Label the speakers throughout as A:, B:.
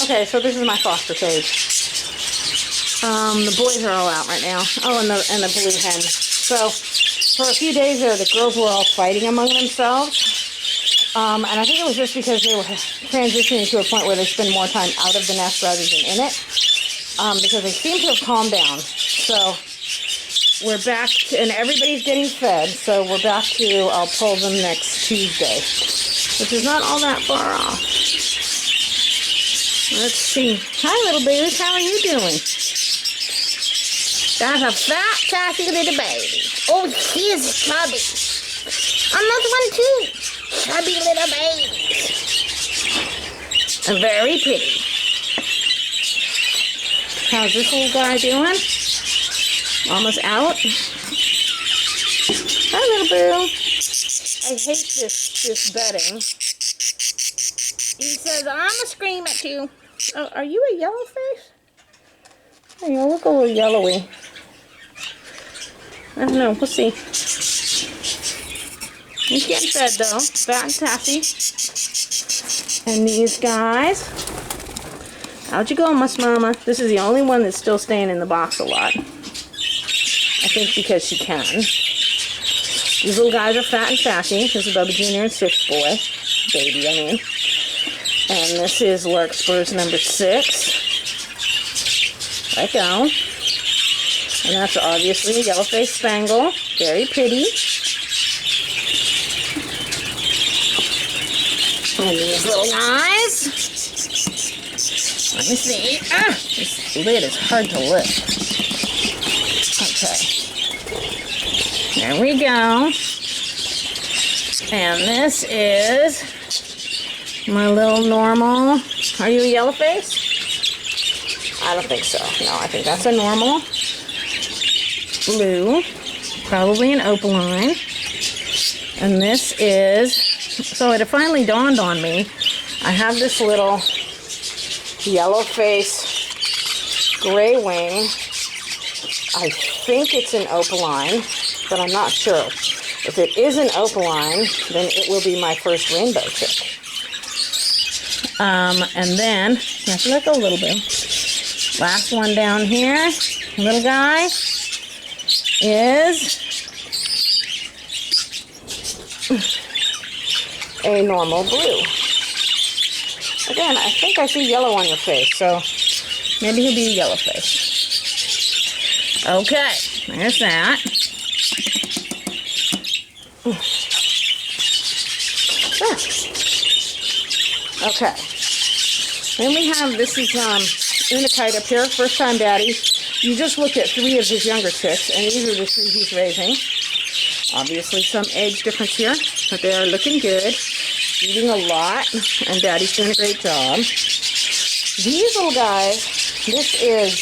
A: Okay, so this is my foster cage. The boys are all out right now. Oh, and the blue hen. So for a few days there, the girls were all fighting among themselves. And I think it was just because they were transitioning to a point where they spend more time out of the nest rather than in it. Because they seem to have calmed down. So we're back to, and everybody's getting fed. So we're back to, I'll pull them next Tuesday, which is not all that far off. Let's see. Hi, little babies. How are you doing? That's a fat, sassy little baby. Oh, she is chubby. Another one, too. Chubby little baby. And very pretty. How's this little guy doing? Almost out. Hi, little boo. I hate this bedding. He says, I'm going to scream at you. Oh, are you a yellow face? Oh, you look a little yellowy. I don't know. We'll see. He's getting fed, though. Fat and sassy. And these guys. How'd you go, Mus Mama? This is the only one that's still staying in the box a lot. I think because she can. These little guys are fat and sassy. This is Bubba Jr. and Six Boy. Baby, I mean. And this is Larkspur's number 6. Right down. And that's obviously a yellow-faced Spangle. Very pretty. And these little guys. Let me see. Ah! This lid is hard to lift. Okay. There we go. And this is my little normal. Are you a yellow face? I don't think so. No, I think that's a normal. Blue. Probably an opaline. And this is, so it finally dawned on me. I have this little yellow face gray wing. I think it's an opaline, but I'm not sure. If it is an opaline, then it will be my first rainbow chick. And then, you have to let go a little bit. Last one down here, little guy, is a normal blue. Again, I think I see yellow on your face, so maybe he'll be a yellow face. Okay, there's that. Okay. Then we have, this is Unikite up here, first time daddy. You just looked at 3 of his younger chicks, and these are the 3 he's raising. Obviously some age difference here, but they are looking good. Eating a lot, and daddy's doing a great job. These little guys, this is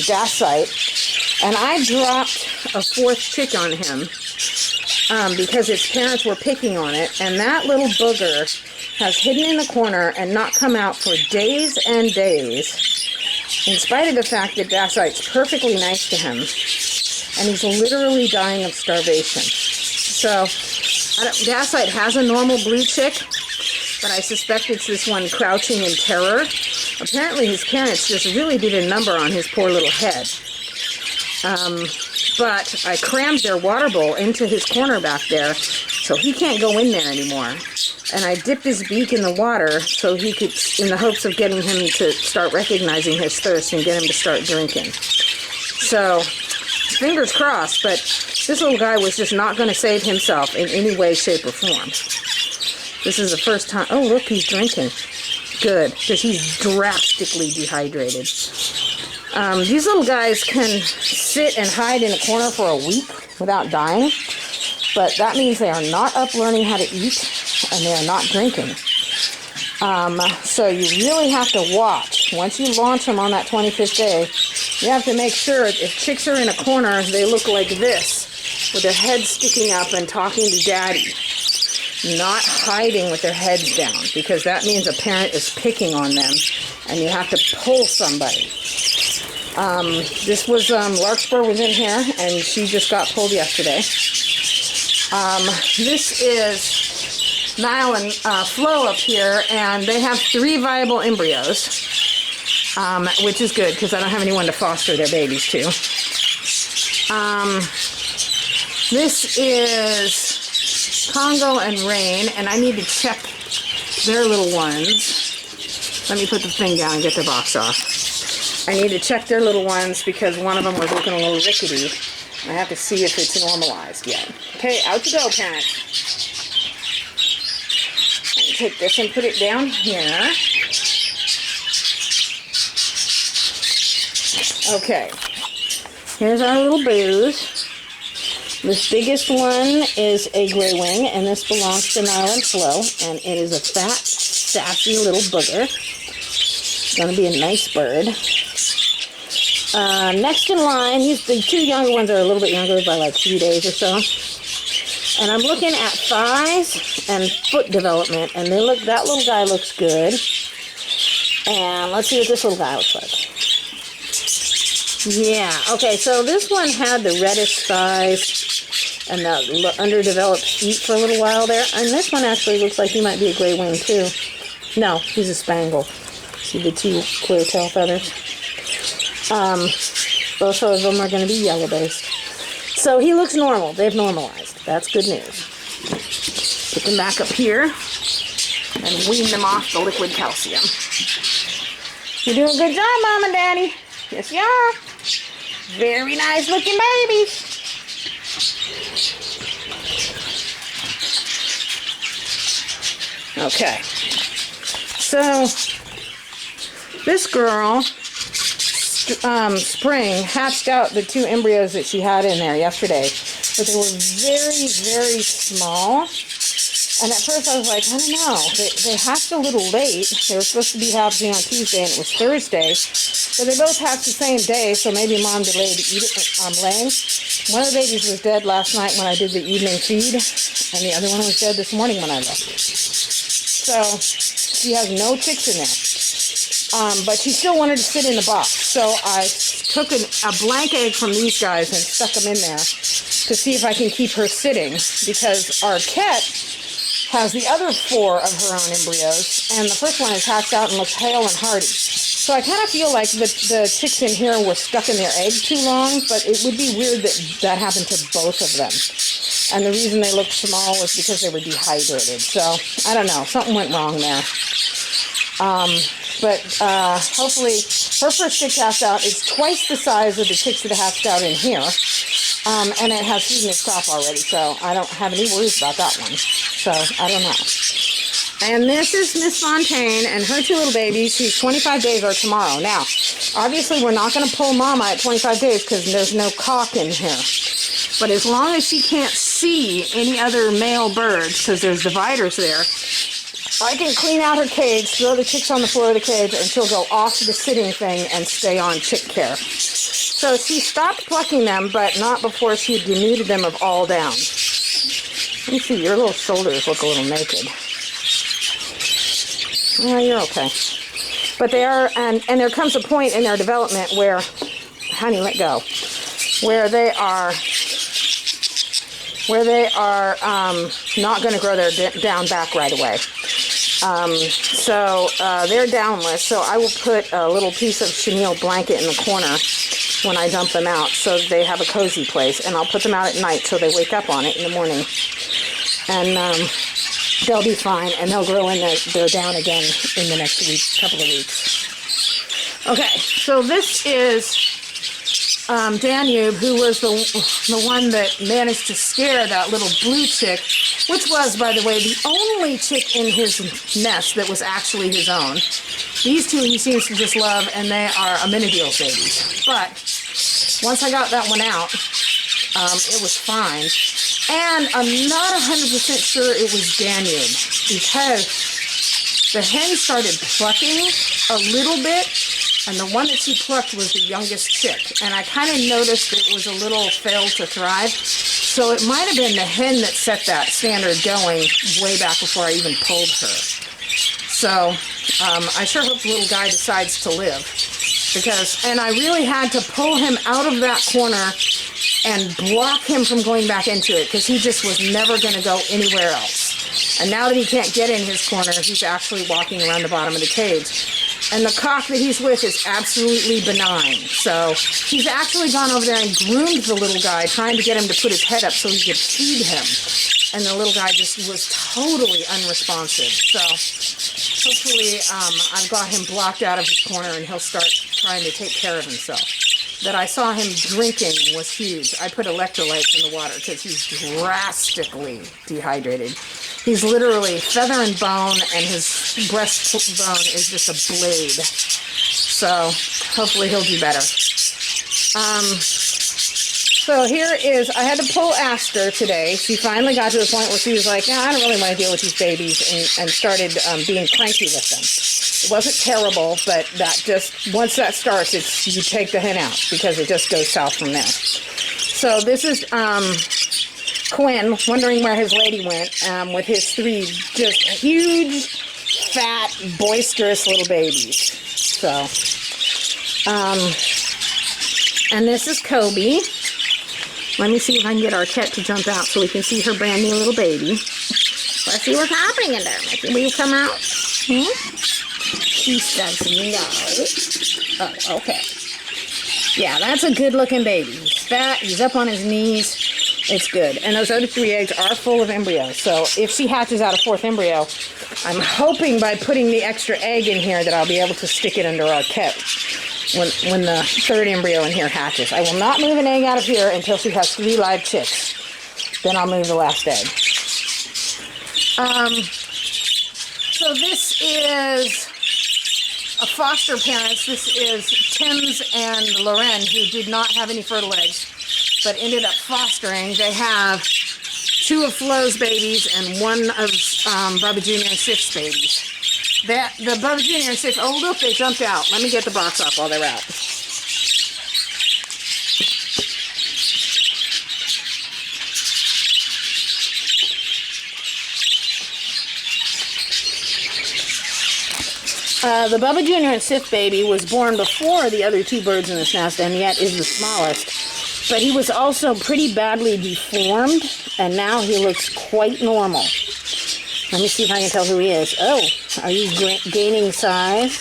A: Dacite, and I dropped a 4th chick on him because its parents were picking on it, and that little booger has hidden in the corner and not come out for days and days, in spite of the fact that Dacite's perfectly nice to him, and he's literally dying of starvation. So, Dacite has a normal blue chick, but I suspect it's this one crouching in terror. Apparently his parents just really did a number on his poor little head. But I crammed their water bowl into his corner back there, so he can't go in there anymore. And I dipped his beak in the water so he could, in the hopes of getting him to start recognizing his thirst and get him to start drinking. So, fingers crossed, but this little guy was just not going to save himself in any way, shape, or form. This is the first time. Oh, look, he's drinking. Good, because he's drastically dehydrated. These little guys can sit and hide in a corner for a week without dying, but that means they are not up learning how to eat, and they are not drinking. So you really have to watch. Once you launch them on that 25th day, you have to make sure if chicks are in a corner, they look like this, with their heads sticking up and talking to daddy. Not hiding with their heads down, because that means a parent is picking on them, and you have to pull somebody. This was, Larkspur was in here, and she just got pulled yesterday. This is Nile and Flo up here, and they have 3 viable embryos, which is good because I don't have anyone to foster their babies to. This is Congo and Rain, and I need to check their little ones. Let me put the thing down and get the box off. I need to check their little ones because one of them was looking a little rickety. I have to see if it's normalized yet. Okay, out you go, parents. Take this and put it down here. Okay, here's our little boos. This biggest one is a gray wing, and this belongs to Nile and Flo, and it is a fat, sassy little booger. It's going to be a nice bird. Next in line, the 2 younger ones are a little bit younger by like 3 days or so. And I'm looking at thighs and foot development, and that little guy looks good. And let's see what this little guy looks like. Yeah, okay, so this one had the reddish thighs and the underdeveloped feet for a little while there. And this one actually looks like he might be a gray wing too. No, he's a spangle. See the 2 clear tail feathers? Both of them are going to be yellow based. So he looks normal. They've normalized. That's good news. Put them back up here and wean them off the liquid calcium. You're doing a good job, Mom and Daddy. Yes, you are. Very nice looking babies. Okay. So this girl, Spring, hatched out the 2 embryos that she had in there yesterday, but they were very, very small. And at first I was like, I don't know, they hatched a little late. They were supposed to be hatching on Tuesday, and it was Thursday. But they both hatched the same day, so maybe Mom delayed laying. One of the babies was dead last night when I did the evening feed, and the other one was dead this morning when I left. So she has no chicks in there. But she still wanted to sit in the box. So I took a blank egg from these guys and stuck them in there to see if I can keep her sitting, because Arquette has the other 4 of her own embryos, and the first one is hatched out and looks hale and hearty. So I kind of feel like the chicks in here were stuck in their egg too long, but it would be weird that happened to both of them. And the reason they looked small was because they were dehydrated. So I don't know, something went wrong there. But hopefully her first chick hatched out is twice the size of the chicks that hatched out in here. And it has feeding its crop already, so I don't have any worries about that one. So I don't know. And this is Miss Fontaine and her 2 little babies, whose 25 days are tomorrow. Now, obviously we're not going to pull Mama at 25 days because there's no cock in here. But as long as she can't see any other male birds, because there's dividers there, I can clean out her cage, throw the chicks on the floor of the cage, and she'll go off the sitting thing and stay on chick care. So she stopped plucking them, but not before she had denuded them of all down. Let me see, your little shoulders look a little naked. Oh, you're okay. But they are, and there comes a point in their development where, honey, let go, where they are not going to grow their down back right away. So they're downless, so I will put a little piece of chenille blanket in the corner when I dump them out so they have a cozy place, and I'll put them out at night so they wake up on it in the morning. And they'll be fine, and they'll grow in their down again in the next couple of weeks. Okay, so this is Danube, who was the one that managed to scare that little blue chick, which was, by the way, the only chick in his nest that was actually his own. These 2 he seems to just love, and they are Amenadiel babies. But once I got that one out, it was fine. And I'm not 100% sure it was Danube, because the hen started plucking a little bit, and the one that she plucked was the youngest chick. And I kind of noticed it was a little fail to thrive. So it might have been the hen that set that standard going way back before I even pulled her. So I sure hope the little guy decides to live. And I really had to pull him out of that corner and block him from going back into it, because he just was never going to go anywhere else. And now that he can't get in his corner, he's actually walking around the bottom of the cage. And the cock that he's with is absolutely benign. So he's actually gone over there and groomed the little guy, trying to get him to put his head up so he could feed him. And the little guy just was totally unresponsive. So hopefully I've got him blocked out of his corner and he'll start trying to take care of himself. That I saw him drinking was huge. I put electrolytes in the water because he's drastically dehydrated. He's literally feather and bone, and his breastbone is just a blade. So hopefully he'll do better. So here is, I had to pull Aster today. She finally got to the point where she was like, I don't really want to deal with these babies, and started being cranky with them. It wasn't terrible, but that just, once that starts, you take the hen out because it just goes south from there. So this is Quinn, wondering where his lady went, with his 3 just huge, fat, boisterous little babies. So, and this is Kobe. Let me see if I can get Arquette to jump out so we can see her brand new little baby. Let's see what's happening in there. Mickey, will you come out? Hmm? She says no. Oh, okay. Yeah, that's a good looking baby. He's fat, he's up on his knees. It's good. And those other 3 eggs are full of embryos. So if she hatches out a 4th embryo, I'm hoping by putting the extra egg in here that I'll be able to stick it under Arquette when the 3rd embryo in here hatches. I will not move an egg out of here until she has 3 live chicks. Then I'll move the last egg. So this is a foster parents. This is Tim's and Loren, who did not have any fertile eggs, but ended up fostering. They have 2 of Flo's babies and 1 of Bubba Jr. and Sif's babies. The Bubba Jr. and Sif, oh look, they jumped out. Let me get the box off while they're out. The Bubba Jr. and Sif baby was born before the other 2 birds in this nest, and yet is the smallest. But he was also pretty badly deformed, and now he looks quite normal. Let me see if I can tell who he is. Oh, are you gaining size?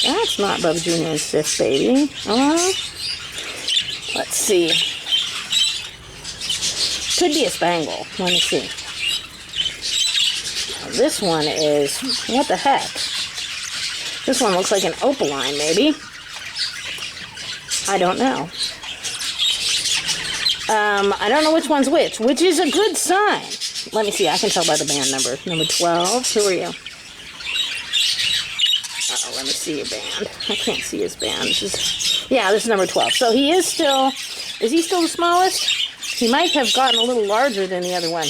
A: That's not Bubba Jr. and Sif baby. Let's see. Could be a Spangle. Let me see. This one is, what the heck? This one looks like an opaline, maybe. I don't know. I don't know which one's which is a good sign. Let me see, I can tell by the band number. Number 12, who are you? Uh-oh, let me see your band. I can't see his band. Yeah, this is number 12. So he is still, is he still the smallest? He might have gotten a little larger than the other one.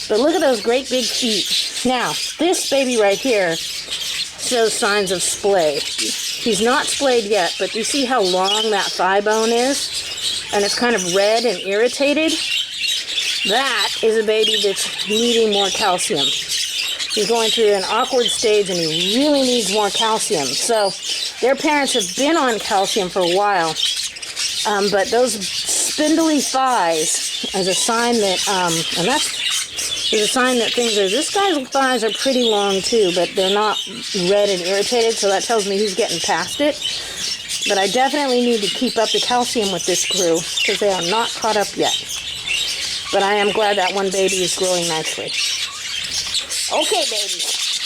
A: But look at those great big feet. Now, this baby right here shows signs of splay. He's not splayed yet, but you see how long that thigh bone is? And it's kind of red and irritated? That is a baby that's needing more calcium. He's going through an awkward stage and he really needs more calcium. So their parents have been on calcium for a while, but those spindly thighs is a sign that, and that's is a sign that things are, this guy's thighs are pretty long too, but they're not red and irritated, so that tells me he's getting past it. But I definitely need to keep up the calcium with this crew because they are not caught up yet. But I am glad that one baby is growing nicely. Okay, baby.